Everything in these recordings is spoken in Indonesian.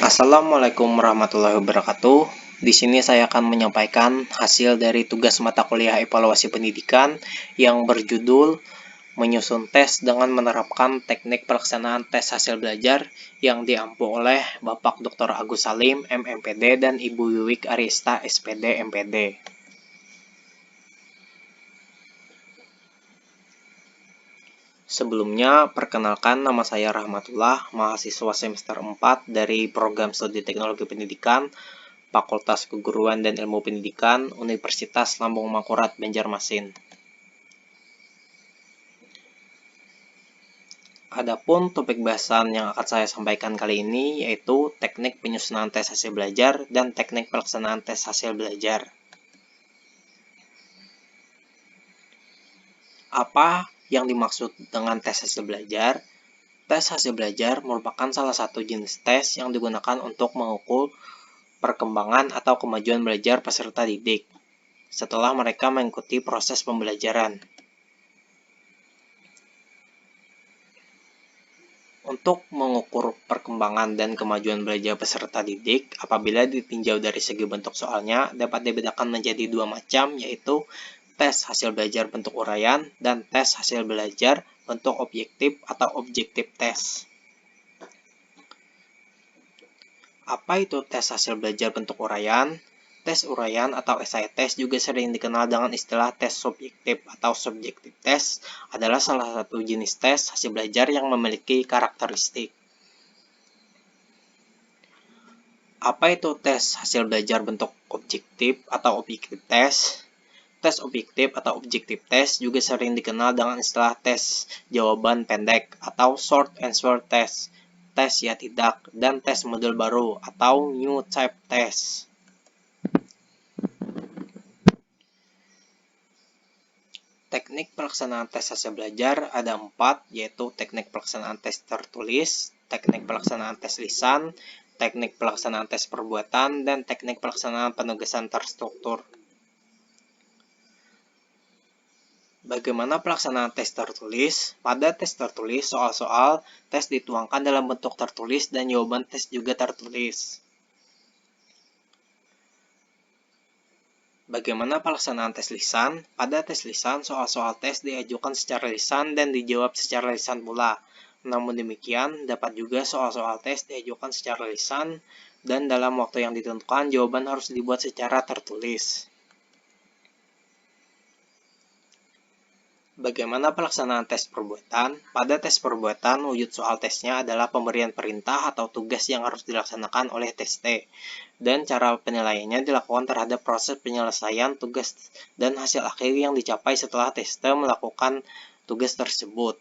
Assalamualaikum warahmatullahi wabarakatuh. Di sini saya akan menyampaikan hasil dari tugas mata kuliah evaluasi pendidikan yang berjudul menyusun tes dengan menerapkan teknik pelaksanaan tes hasil belajar yang diampu oleh Bapak Dr. Agus Salim, MMPD, dan Ibu Wiwik Arista, SPD, MPD. Sebelumnya, perkenalkan nama saya Rahmatullah, mahasiswa semester 4 dari Program Studi Teknologi Pendidikan, Fakultas Keguruan dan Ilmu Pendidikan, Universitas Lambung Mangkurat, Banjarmasin. Adapun topik bahasan yang akan saya sampaikan kali ini yaitu teknik penyusunan tes hasil belajar dan teknik pelaksanaan tes hasil belajar. Apa yang dimaksud dengan tes hasil belajar? Tes hasil belajar merupakan salah satu jenis tes yang digunakan untuk mengukur perkembangan atau kemajuan belajar peserta didik setelah mereka mengikuti proses pembelajaran. Untuk mengukur perkembangan dan kemajuan belajar peserta didik, apabila ditinjau dari segi bentuk soalnya, dapat dibedakan menjadi dua macam, yaitu tes hasil belajar bentuk uraian dan tes hasil belajar bentuk objektif atau objektif tes. Apa itu tes hasil belajar bentuk uraian? Tes uraian atau essay test juga sering dikenal dengan istilah tes subjektif atau subjektif test adalah salah satu jenis tes hasil belajar yang memiliki karakteristik. Apa itu tes hasil belajar bentuk objektif atau objektif test? Tes objektif atau objektif test juga sering dikenal dengan istilah tes jawaban pendek atau short answer test, tes ya tidak, dan tes model baru atau new type test. Teknik pelaksanaan tes hasil belajar ada 4, yaitu teknik pelaksanaan tes tertulis, teknik pelaksanaan tes lisan, teknik pelaksanaan tes perbuatan, dan teknik pelaksanaan penugasan terstruktur. Bagaimana pelaksanaan tes tertulis? Pada tes tertulis, soal-soal tes dituangkan dalam bentuk tertulis dan jawaban tes juga tertulis. Bagaimana pelaksanaan tes lisan? Pada tes lisan, soal-soal tes diajukan secara lisan dan dijawab secara lisan pula. Namun demikian, dapat juga soal-soal tes diajukan secara lisan dan dalam waktu yang ditentukan jawaban harus dibuat secara tertulis. Bagaimana pelaksanaan tes perbuatan? Pada tes perbuatan, wujud soal tesnya adalah pemberian perintah atau tugas yang harus dilaksanakan oleh tes T, dan cara penilaiannya dilakukan terhadap proses penyelesaian tugas dan hasil akhir yang dicapai setelah tes T melakukan tugas tersebut.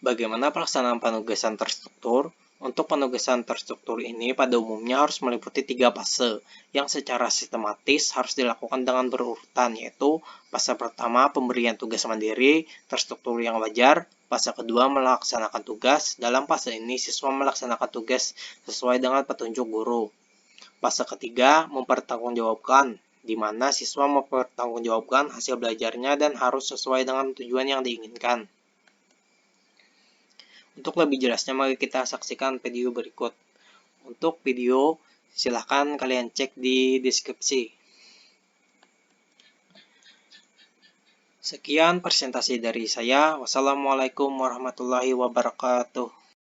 Bagaimana pelaksanaan penugasan terstruktur? Untuk penugasan terstruktur ini pada umumnya harus meliputi 3 fase yang secara sistematis harus dilakukan dengan berurutan, yaitu fase pertama pemberian tugas mandiri terstruktur yang wajar, fase kedua melaksanakan tugas. Dalam fase ini siswa melaksanakan tugas sesuai dengan petunjuk guru. Fase ketiga mempertanggungjawabkan, di mana siswa mempertanggungjawabkan hasil belajarnya dan harus sesuai dengan tujuan yang diinginkan. Untuk lebih jelasnya, mari kita saksikan video berikut. Untuk video, silahkan kalian cek di deskripsi. Sekian presentasi dari saya. Wassalamualaikum warahmatullahi wabarakatuh.